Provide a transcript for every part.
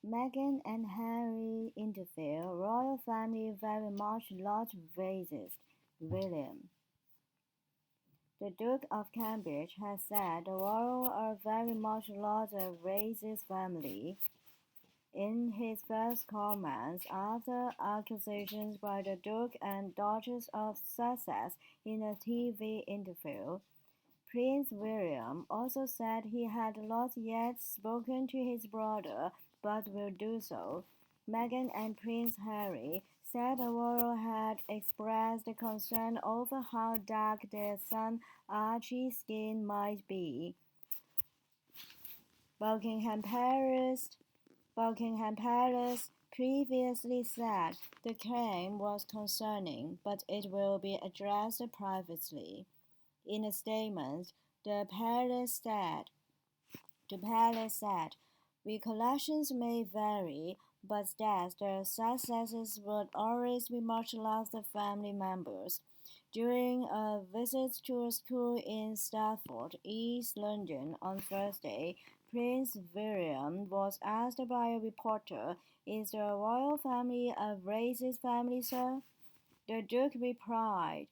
Meghan and Harry interview. Royal family very much loved racist. William. The Duke of Cambridge has said the royal are very much loved a racist family. In his first comments after accusations by the Duke and Duchess of Sussex in a TV interview, Prince William also said he had not yet spoken to his brother but will do so. Meghan and Prince Harry said the royal had expressed concern over how dark their son Archie's skin might be. Buckingham Palace previously said the claim was concerning, but it will be addressed privately. In a statement, the palace said, recollections may vary, but that the Sussexes would always be much loved family members. During a visit to a school in Stafford, East London on Thursday, Prince William was asked by a reporter, "Is the royal family a racist family, sir?" The Duke replied,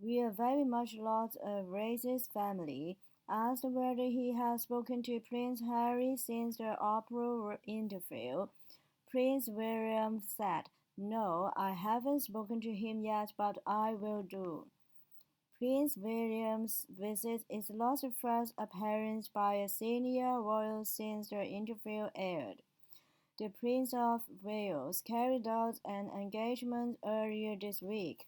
"We are very much not a racist family." Asked whether he had spoken to Prince Harry since the Oprah interview, Prince William said, "No, I haven't spoken to him yet, but I will do." Prince William's visit is not the first appearance by a senior royal since the interview aired. The Prince of Wales carried out an engagement earlier this week.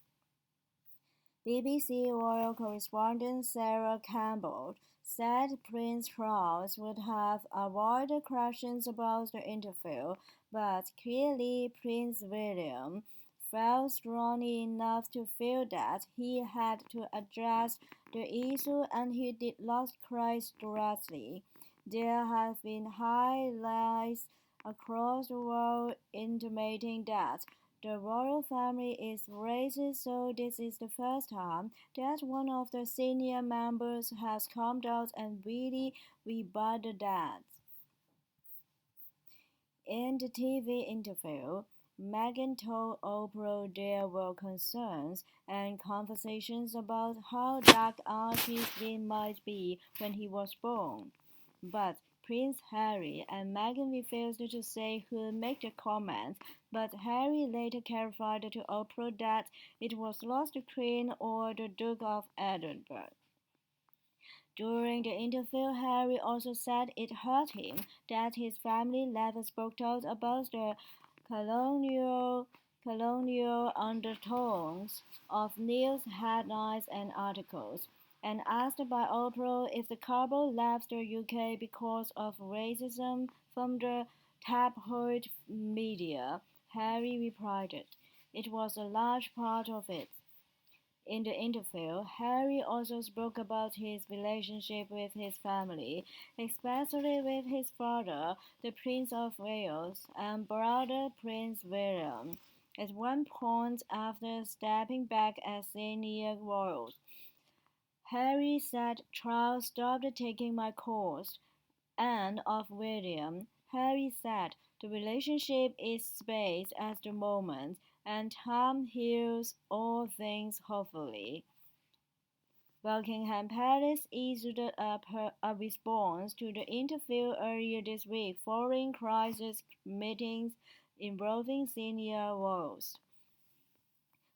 BBC royal correspondent Sarah Campbell said Prince Charles would have avoided questions about the interview, but clearly Prince William felt strongly enough to feel that he had to address the issue, and he did not cry directly. There have been highlights across the world intimating that the royal family is racist, so this is the first time that one of the senior members has come out and really rebutted that. In the TV interview, Meghan told Oprah there were concerns and conversations about how dark Archie's skin might be when he was born. But Prince Harry and Meghan refused to say who made the comment, but Harry later clarified to Oprah that it was not the Queen or the Duke of Edinburgh. During the interview, Harry also said it hurt him that his family never spoke out about the colonial undertones of news headlines and articles. And asked by Oprah if the couple left the UK because of racism from the tabloid media, Harry replied, "It was a large part of it." In the interview, Harry also spoke about his relationship with his family, especially with his father, the Prince of Wales, and brother Prince William. At one point, after stepping back as senior royals, Harry said, "Charles stopped taking my calls." And of William, Harry said, "The relationship is space at the moment, and time heals all things hopefully." Buckingham Palace issued a response to the interview earlier this week following crisis meetings involving senior royals.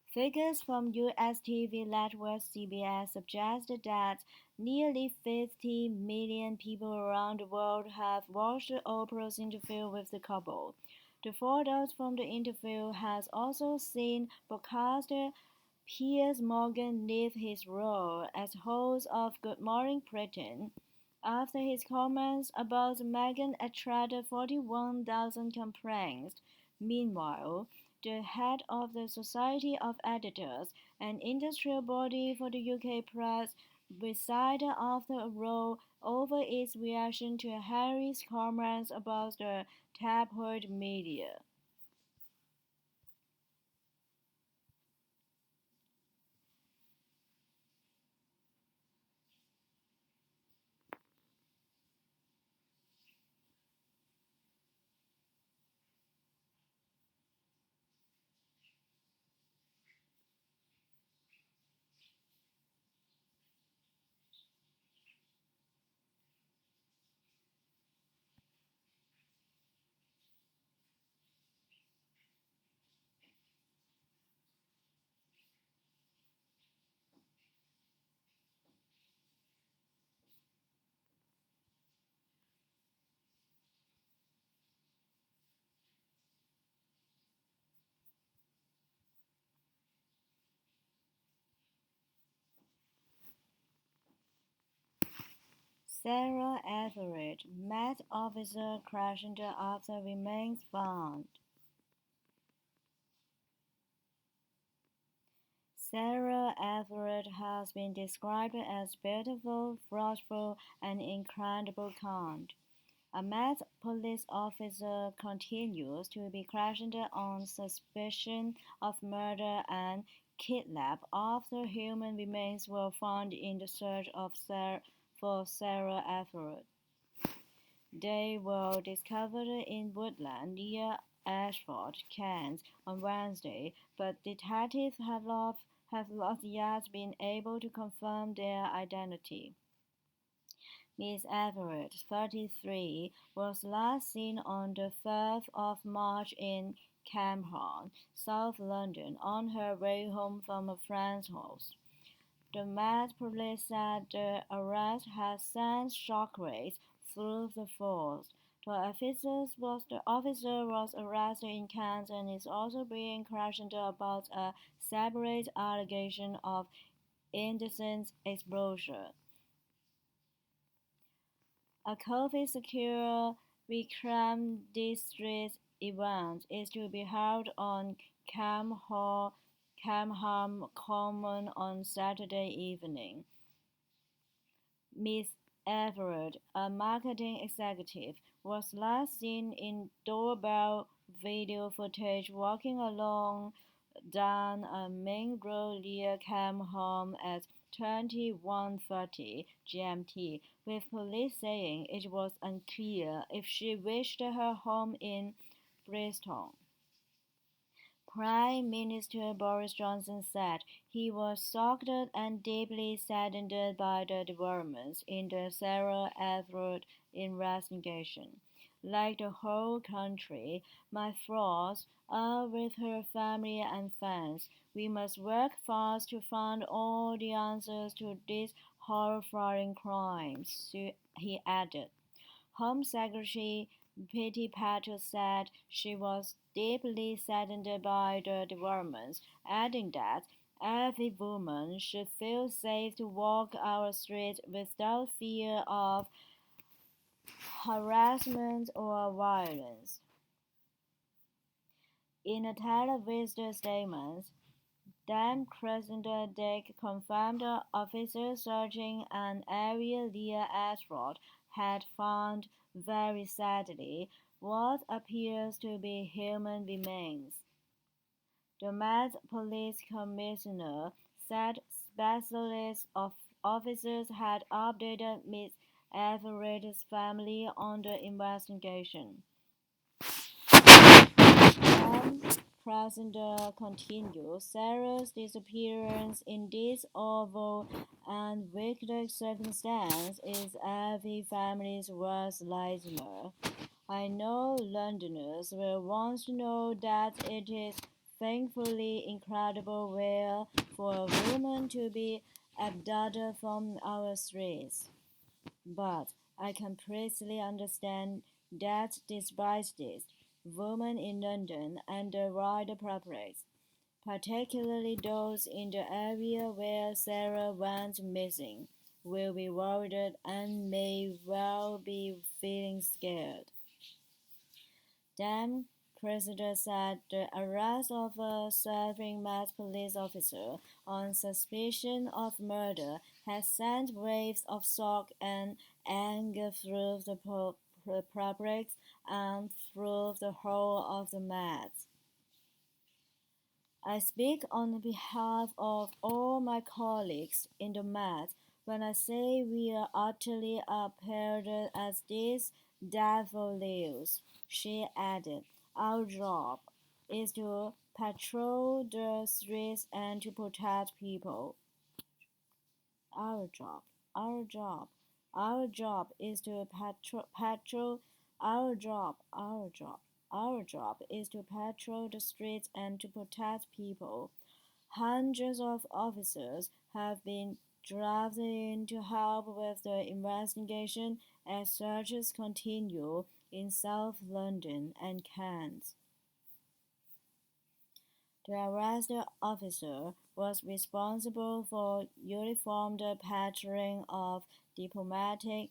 Figures from US TV network CBS suggested that nearly 50 million people around the world have watched Oprah's interview with the couple. The photos from the interview has also seen broadcaster Piers Morgan leave his role as host of Good Morning Britain after his comments about Meghan attracted 41,000 complaints. Meanwhile, the head of the Society of Editors, an industrial body for the UK press, resided after a row over its reaction to Harry's comments about the tabloid media. Sarah Everett, Met officer questioned after remains found. Sarah Everett has been described as beautiful, thoughtful, and incredible kind. A Met police officer continues to be questioned on suspicion of murder and kidnap after human remains were found in the search for Sarah Everett. They were discovered in woodland near Ashford, Kent, on Wednesday, but detectives have not yet been able to confirm their identity. Miss Everett, 33, was last seen on the 3rd of March in Camhorn, South London, on her way home from a friend's house. The Met Police said the arrest has sent shockwaves through the force. The officer was arrested in Kent and is also being questioned about a separate allegation of indecent exposure. A COVID-secure Vikram District event is to be held on Camham Common on Saturday evening. Miss Everett, a marketing executive, was last seen in doorbell video footage walking along down a main road near Camham at 21:30 GMT, with police saying it was unclear if she reached her home in Bristol. Prime Minister Boris Johnson said he was shocked and deeply saddened by the developments in the Sarah Everett investigation. Like the whole country, my thoughts are with her family and friends. We must work fast to find all the answers to these horrifying crimes, he added. Home Secretary Betty Patel said she was deeply saddened by the developments, adding that every woman should feel safe to walk our streets without fear of harassment or violence. In a televised statement, Dam Crescent Dick confirmed officers searching an area near Ashford had found, very sadly, what appears to be human remains. The Met Police Commissioner said specialist officers had updated Miss Everett's family on the investigation. President continued, Sarah's disappearance in this awful and wicked circumstance is every family's worst nightmare. I know Londoners will want to know that it is thankfully incredible rare for a woman to be abducted from our streets. But I completely understand that despite this, women in London and the wider public, particularly those in the area where Sarah went missing, will be worried and may well be feeling scared. Then, Cressida said the arrest of a serving Met police officer on suspicion of murder has sent waves of shock and anger through the public and through the whole of the Met. I speak on behalf of all my colleagues in the Met when I say we are utterly appalled at this dreadful news, she added. Our job is to patrol the streets and to protect people. Our job, our job is to patrol. Our job is to patrol the streets and to protect people. Hundreds of officers have been drafted in to help with the investigation as searches continue in South London and Kent. The arrested officer was responsible for uniformed patrolling of diplomatic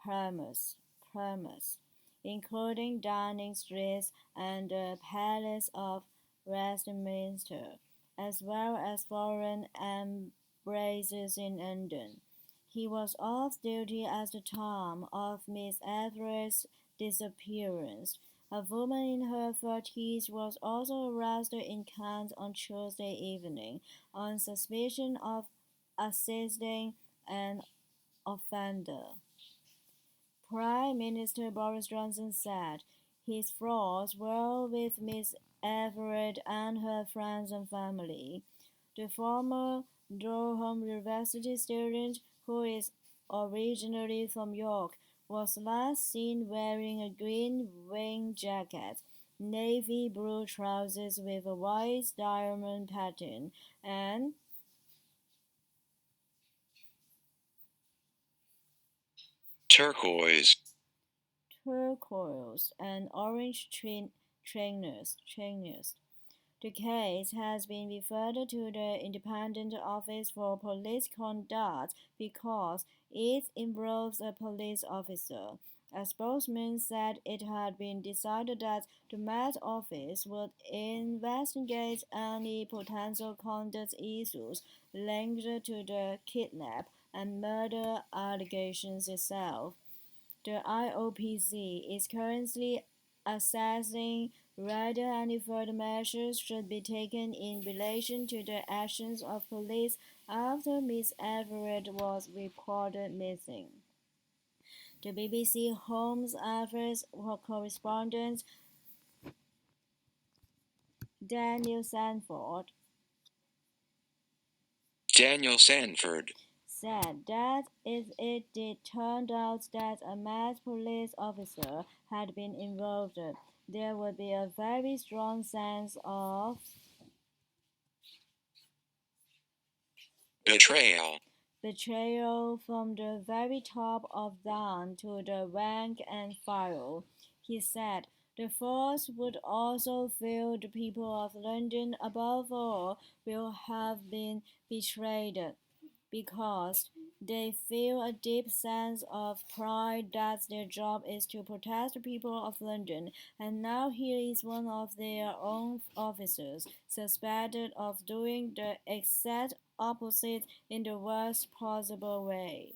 premise, including Downing Street and the Palace of Westminster, as well as foreign embraces in London. He was off duty at the time of Miss Everett's disappearance. A woman in her 30s was also arrested in Kent on Tuesday evening on suspicion of assisting an offender. Prime Minister Boris Johnson said his thoughts were with Miss Everett and her friends and family. The former Durham University student, who is originally from York, was last seen wearing a green wing jacket, navy blue trousers with a white diamond pattern, and turquoise, and orange trainers. The case has been referred to the Independent Office for Police Conduct because it involves a police officer. A spokesman said it had been decided that the Met Office would investigate any potential conduct issues linked to the kidnap and murder allegations itself. The IOPC is currently assessing whether any further measures should be taken in relation to the actions of police after Ms. Everett was reported missing. The BBC Home Affairs correspondent Daniel Sanford said that if it did turn out that a Met police officer had been involved, there would be a very strong sense of betrayal from the very top of down to the rank and file. He said the force would also feel the people of London above all will have been betrayed because they feel a deep sense of pride that their job is to protect the people of London, and now here is one of their own officers suspected of doing the exact opposite in the worst possible way.